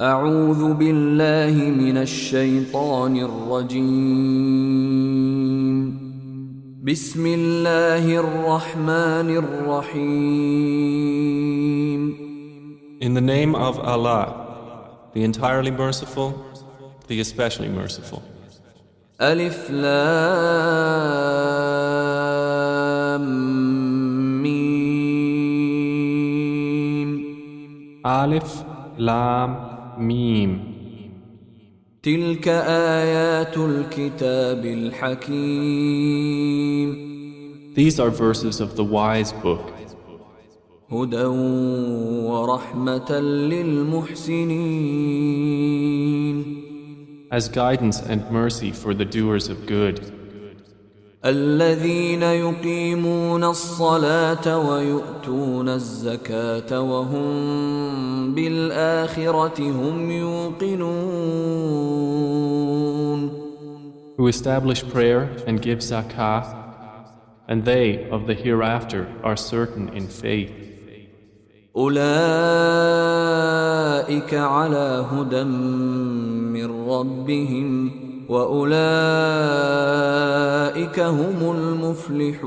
أعوذ بالله من الشيطان الرجيم. بسم الله الرحمن الرحيم. In the name of Allah, the entirely merciful, the especially merciful. ألف لام ميم. Alif, Lam, Mim. تلك آيات الكتاب الحكيم. These are verses of the wise book, هدى ورحمة للمحسنين. as guidance and mercy for the doers of good, الذين يقيمون الصلاة ويؤتون الزكاة وهم بالآخرة هم يوقنون. who establish prayer and give zakah, and they of the hereafter are certain in faith. أولئك على هدى من ربهم وأولئك هم المفلحون.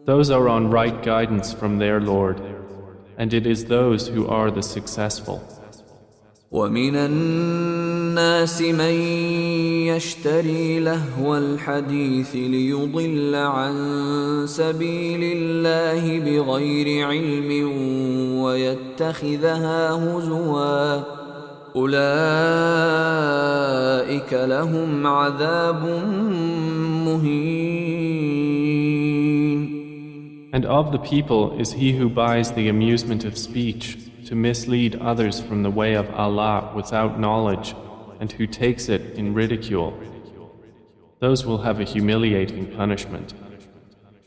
Those are on right guidance from their Lord, and it is those who are the successful. ومن الناس من يشتري لهو الحديث ليضل عن سبيل الله بغير علم ويتخذها هزوا أولئك لهم عذاب مهين. And of the people is he who buys the amusement of speech to mislead others from the way of Allah without knowledge, and who takes it in ridicule. Those will have a humiliating punishment.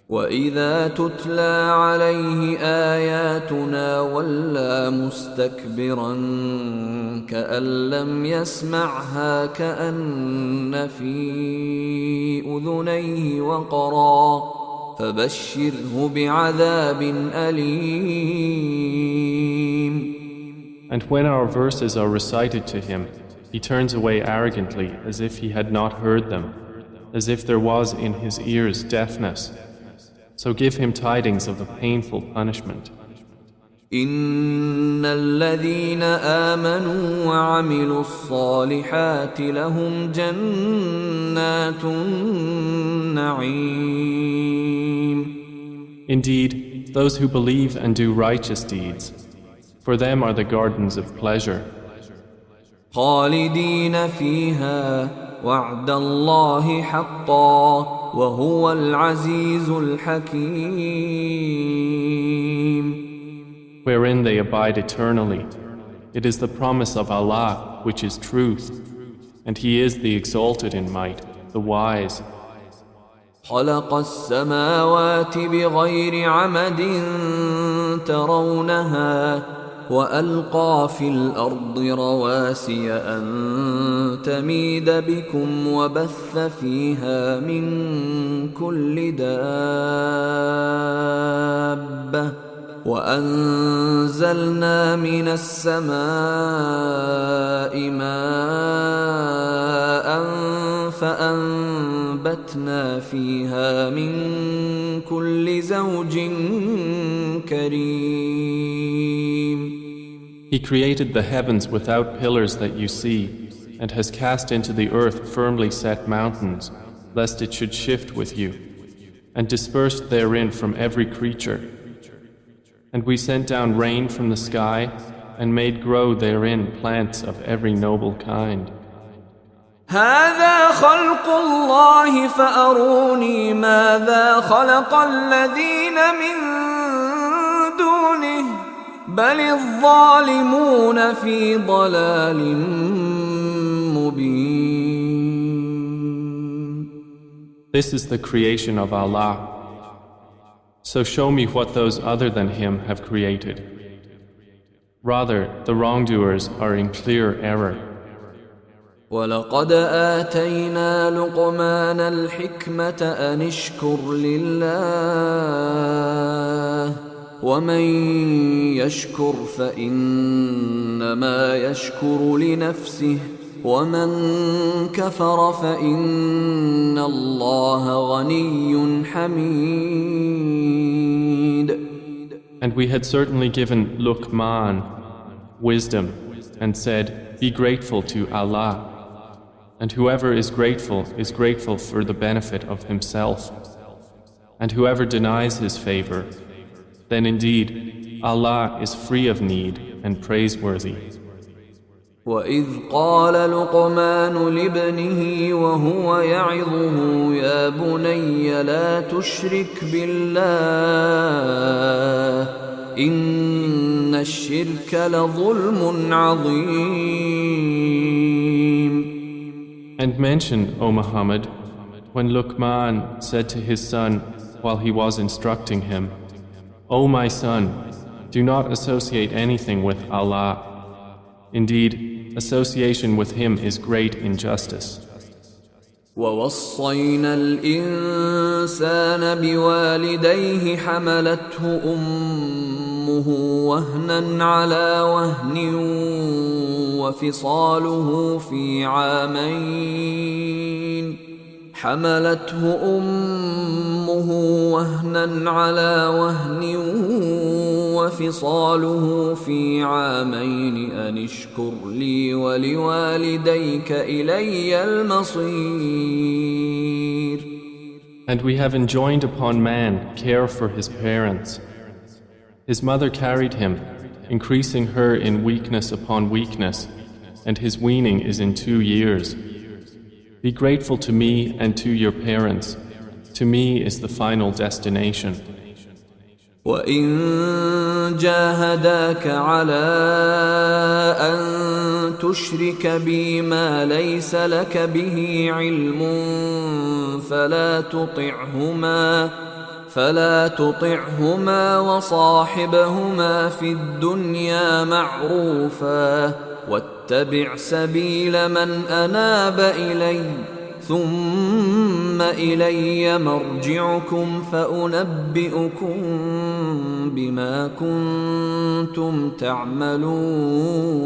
وَإِذَا تُتْلَى عَلَيْهِ آيَاتُنَا وَلَّى مُسْتَكْبِرًا كَأَن لَّمْ يَسْمَعْهَا كَأَنَّ فِي أُذُنَيْهِ وَقْرًا فَبَشِّرْهُ بِعَذَابٍ أَلِيمٍ. And when our verses are recited to him, he turns away arrogantly as if he had not heard them, as if there was in his ears deafness. So give him tidings of the painful punishment. إن الذين آمنوا وعملوا الصالحات لهم جنات النعيم. Indeed, those who believe and do righteous deeds, for them are the gardens of pleasure. خالدين فيها وعد الله حقا وهو العزيز الحكيم. Wherein they abide eternally. It is the promise of Allah, which is truth, and He is the exalted in might, the wise. خلق السماوات بغير عمد ترونها وألقى في الأرض رواسي أن تميد بكم وبث فيها من كل دابة وأنزلنا من السماء ماء فأنبتنا فيها من كل زوج كريم. He created the heavens without pillars that you see, and has cast into the earth firmly set mountains, lest it should shift with you, and dispersed therein from every creature. And we sent down rain from the sky, and made grow therein plants of every noble kind. هذا خلق الله فأروني ماذا خلق الذين من دونه بل الظالمون في ضلال مبين. This is the creation of Allah. So show me what those other than Him have created. Rather, the wrongdoers are in clear error. ولقد آتينا لقمان الحكمة أن اشكر لله ومن يشكر فإنما يشكر لنفسه ومن كفر فإن الله غني حميد. And we had certainly given Luqman wisdom and said, be grateful to Allah. And whoever is grateful for the benefit of himself. And whoever denies his favor, then indeed Allah is free of need and praiseworthy. وَإِذْ قَالَ لُقْمَانُ لِابْنِهِ وَهُوَ يَعِظُهُ يَا بُنَيَّ لَا تُشْرِكْ بِاللَّهِ إِنَّ الشِّرْكَ لَظُلْمٌ عَظِيمٌ. And mention, O Muhammad, when Luqman said to his son while he was instructing him, O my son, do not associate anything with Allah. Indeed, association with Him is great injustice. وَوَصَّيْنَا الْإِنسَانَ بِوَالِدَيْهِ حَمَلَتْهُ أُمُّهُ وَهْنًا عَلَى وَهْنٍ وَفِصَالُهُ في عامين أن اشكر لي ولوالديك إلي المصير. And we have enjoined upon man care for his parents. His mother carried him, increasing her in weakness upon weakness, and his weaning is in 2 years. Be grateful to me and to your parents. To me is the final destination. وَإِن جَاهَدَاكَ عَلَىٰ أَن تُشْرِكَ بِي مَا لَيْسَ لَكَ بِهِ عِلْمٌ فلا تطعهما وصاحبهما في الدنيا معروفا واتبع سبيل من أناب إلي ثم إلي مرجعكم فأنبئكم بما كنتم تعملون.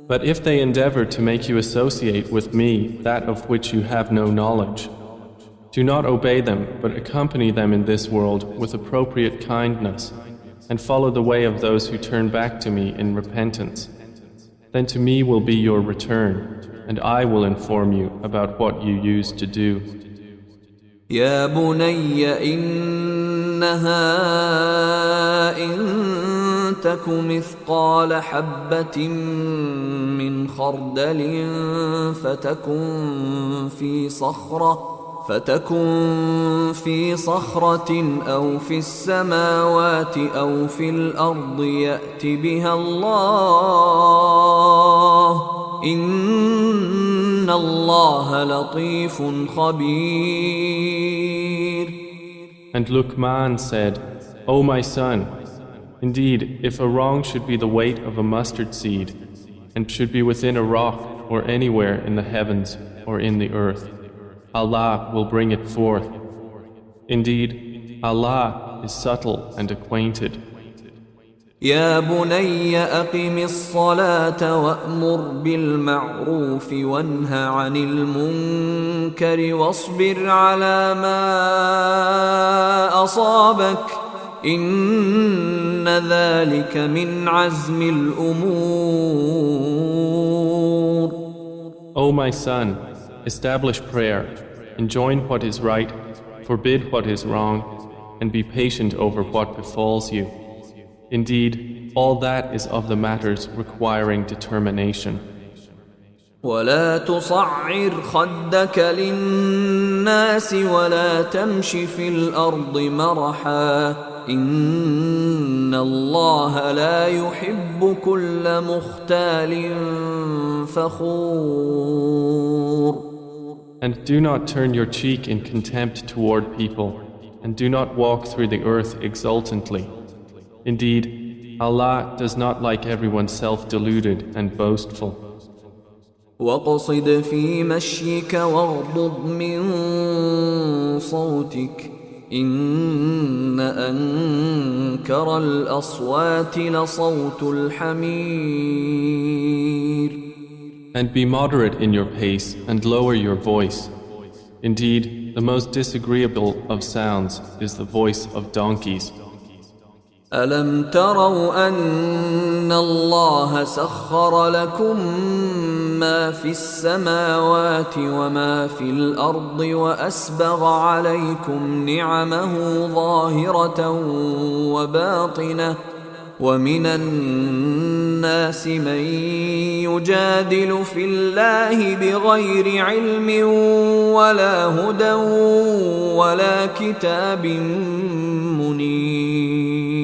But if they endeavor to make you associate with me that of which you have no knowledge, do not obey them, but accompany them in this world with appropriate kindness, and follow the way of those who turn back to me in repentance. Then to me will be your return, and I will inform you about what you used to do. يا بني إنها إن تك مثقال حبة من خردل فتكن في صخرة أو في السماوات أو في الأرض يأت بها الله إن الله لطيف خبير. And Luqman said, O my son, indeed, if a wrong should be the weight of a mustard seed, and should be within a rock or anywhere in the heavens or in the earth, Allah will bring it forth. Indeed, Allah is subtle and acquainted. يا بني أقم الصلاة وأمر بالمعروف وانه عن المنكر واصبر على ما أصابك إن ذلك من عزم الأمور. O my son, establish prayer, enjoin what is right, forbid what is wrong, and be patient over what befalls you. Indeed, all that is of the matters requiring determination. ولا تصعر خدك للناس ولا تمش في الأرض مرحا إن الله لا يحب كل مختال فخور. And do not turn your cheek in contempt toward people, and do not walk through the earth exultantly. Indeed, Allah does not like everyone self-deluded and boastful. وَاقْصِدْ فِي مَشْيِكَ وَاغْضُضْ مِنْ صَوْتِكَ إن أنكر الأصوات لصوت الحمير. And be moderate in your pace and lower your voice. Indeed, the most disagreeable of sounds is the voice of donkeys. ألم تروا أن الله سخر لكم ما في السماوات وما في الأرض وأسبغ عليكم نعمه ظاهرة وباطنة ومن الناس من يجادل في الله بغير علم ولا هدى ولا كتاب منير.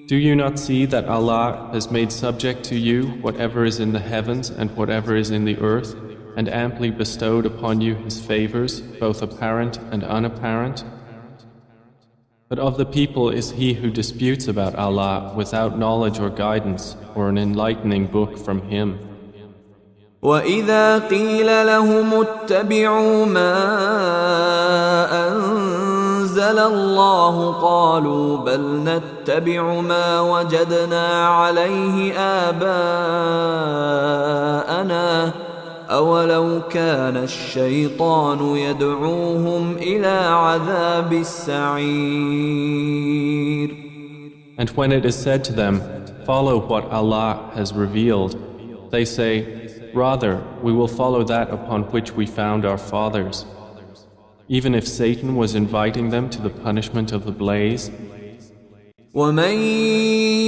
Do you not see that Allah has made subject to you whatever is in the heavens and whatever is in the earth, and amply bestowed upon you His favors, both apparent and unapparent? But of the people is he who disputes about Allah without knowledge or guidance or an enlightening book from Him. وَإِذَا قِيلَ لَهُمُ اتَّبِعُوا مَا أَنزَلَ اللَّهُ قَالُوا بَلْ نَتَّبِعُ مَا وَجَدْنَا عَلَيْهِ آبَاءَنَا أَوَلَوْ كَانَ الشَّيْطَانُ يَدْعُوهُمْ إِلَى عَذَابِ السَّعِيرِ. And when it is said to them, follow what Allah has revealed, they say, rather, we will follow that upon which we found our fathers. Even if Satan was inviting them to the punishment of the blaze. وَمَن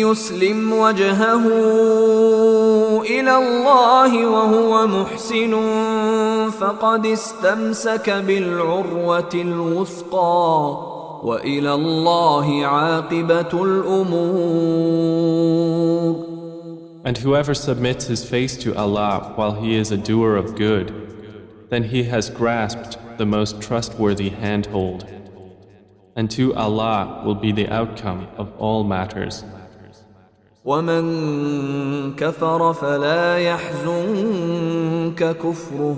يُسْلِمْ وَجْهَهُ إِلَى اللَّهِ وَهُوَ مُحْسِنٌ فَقَدِ اسْتَمْسَكَ بِالْعُرْوَةِ الْوُثْقَى وَإِلَى اللَّهِ عَاقِبَةُ الْأُمُورِ. And whoever submits his face to Allah while he is a doer of good, then he has grasped the most trustworthy handhold. And to Allah will be the outcome of all matters. وَمَن كَفَرَ فَلَا يَحْزُنكَ كُفْرُهُ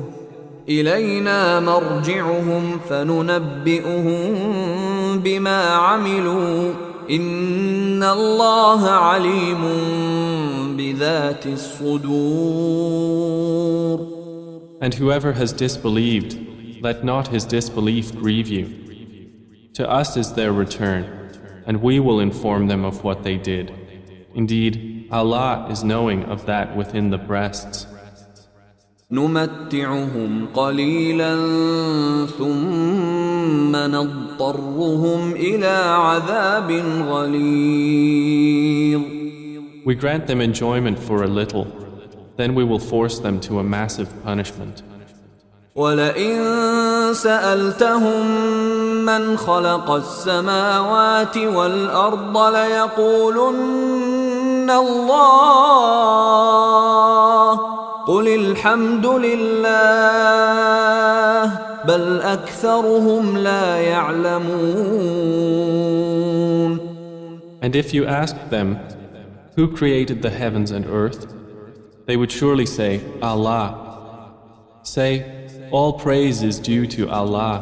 إِلَيْنَا مَرْجِعُهُمْ فَنُنَبِّئُهُم بِمَا عَمِلُوا إِنَّ اللَّهَ عَلِيمٌ بِذَاتِ الصُّدُورِ. And whoever has disbelieved, let not his disbelief grieve you. To us is their return, and we will inform them of what they did. Indeed, Allah is knowing of that within the breasts. نُمَتِّعُهُمْ قَلِيلًا ثُمَّ نَضْطَرُّهُمْ إِلَى عَذَابٍ غَلِيظٍ. We grant them enjoyment for a little, then we will force them to a massive punishment. وَلَئِن سَأَلْتَهُم مَّنْ خَلَقَ السَّمَاوَاتِ وَالْأَرْضَ لَيَقُولُنَّ اللَّهُ قُلِ الْحَمْدُ لِلَّهِ بَلْ أَكْثَرُهُمْ لَا يَعْلَمُونَ. And if you asked them, who created the heavens and earth? They would surely say, Allah. Say, all praise is due to Allah,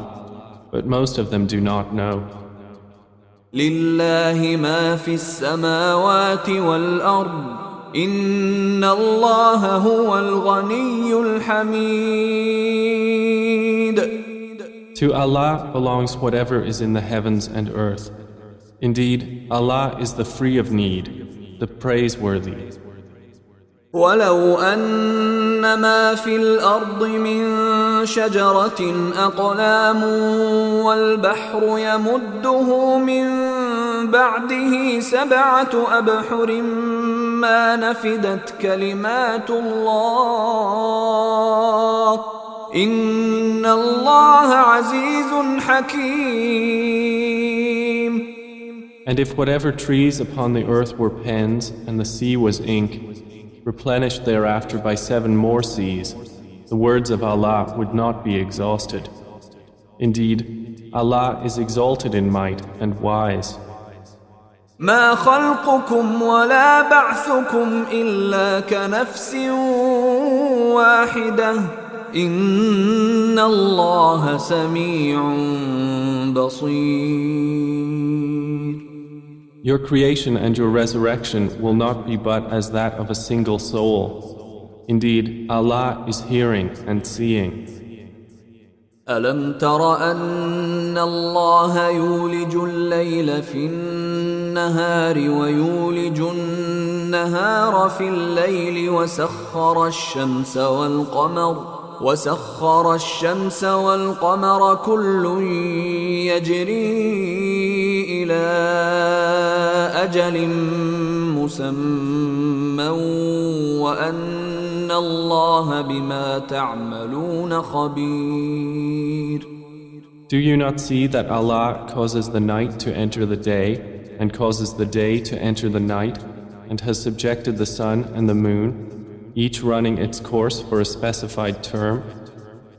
but most of them do not know. لله ما في السماوات والأرض إن الله هو الغني الحميد. To Allah belongs whatever is in the heavens and earth. Indeed, Allah is the free of need, the praiseworthy. ولو أن ما في الأرض من شجرة أقلام والبحر يمده من بعده 7 أبحر ما نفدت كلمات الله إن الله عزيز حكيم. And if whatever trees upon the earth were pens and the sea was ink, replenished thereafter by 7 more seas, the words of Allah would not be exhausted. Indeed, Allah is exalted in might and wise. ما خلقكم ولا بعثكم إلا كنفس واحدة إن الله سميع بصير. Your creation and your resurrection will not be but as that of a single soul. Indeed, Allah is hearing and seeing. ألم تر أن الله يولج الليل في النهار ويولج النهار في الليل وسخر الشمس والقمر كل يجري إلى أجل مسمى وأن الله بما تعملون خبير. Do you not see that Allah causes the night to enter the day and causes the day to enter the night and has subjected the sun and the moon, each running its course for a specified term,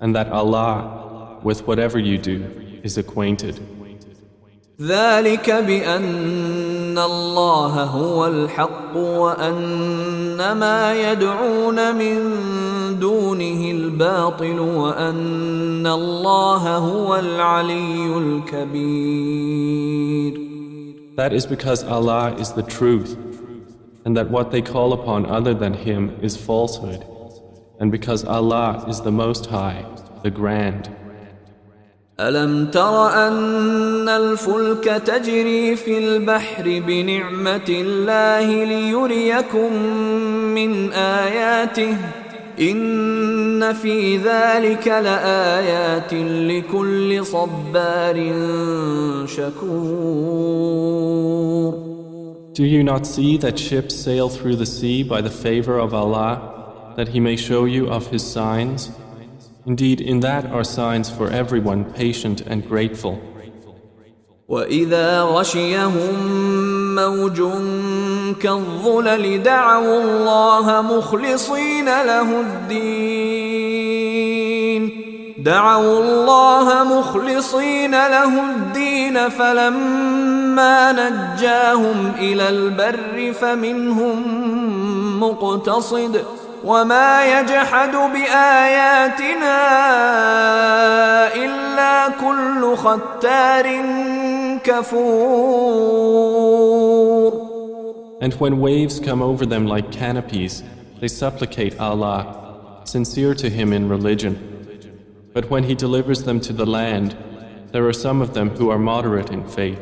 and that Allah, with whatever you do, is acquainted? ذلك بأن الله هو الحق وأن ما يدعون من دونه الباطل وأن الله هو العلي الكبير. That is because Allah is the truth, and that what they call upon other than Him is falsehood, and because Allah is the Most High, the Grand. ألم تر أن الفلك تجري في البحر بنعمة الله ليريكم من آياته إن في ذلك لآيات لكل صبار شكور. Do you not see that ships sail through the sea by the favor of Allah, that He may show you of His signs? Indeed, in that are signs for everyone patient and grateful. وَإِذَا غَشِيَهُم مَّوْجٌ كَالظُّلَلِ دَعَوُا اللَّهَ مُخْلِصِينَ لَهُ الدِّينَ فَلَمَّا نَجَّاهُمْ إِلَى الْبَرِّ فَمِنْهُم مُّقْتَصِدٌ وما يجحد بآياتنا إلا كل ختار كفور. And when waves come over them like canopies, they supplicate Allah, sincere to Him in religion. But when He delivers them to the land, there are some of them who are moderate in faith.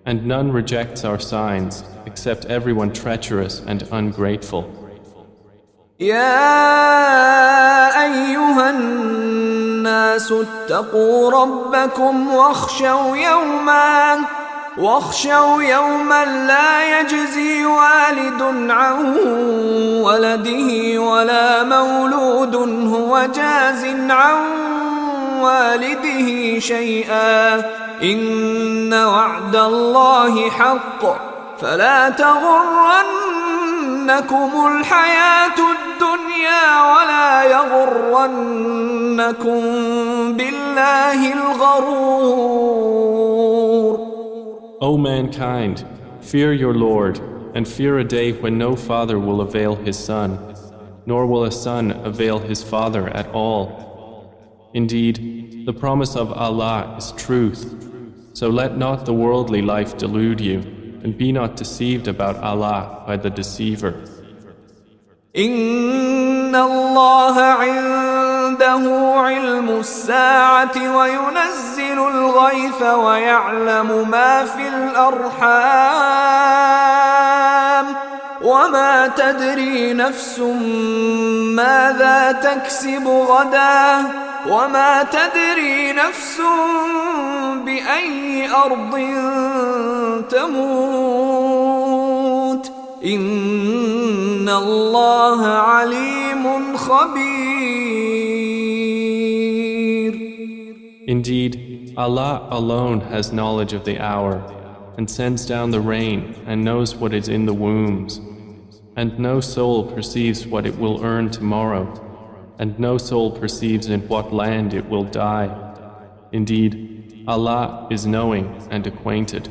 And none rejects our signs, except everyone treacherous and ungrateful. يا أيها الناس اتقوا ربكم واخشوا يوما لا يجزي والد عن ولده ولا مولود هو جاز عن والده شيئا إن وعد الله حق فلا تغرنكم الحياة الدنيا ولا يغرنكم بالله الغرور. O mankind, fear your Lord, and fear a day when no father will avail his son, nor will a son avail his father at all. Indeed, the promise of Allah is truth, so let not the worldly life delude you, and be not deceived about Allah by the deceiver. إن الله عنده علم الساعة وينزل الغيث ويعلم ما في الأرحام وما تدري نفس ماذا تكسب غدا وما تدري نفس بأي أرض تموت إن الله عليم خبير. Indeed, Allah alone has knowledge of the hour, and sends down the rain, and knows what is in the wombs. And no soul perceives what it will earn tomorrow, and no soul perceives in what land it will die. Indeed, Allah is knowing and acquainted.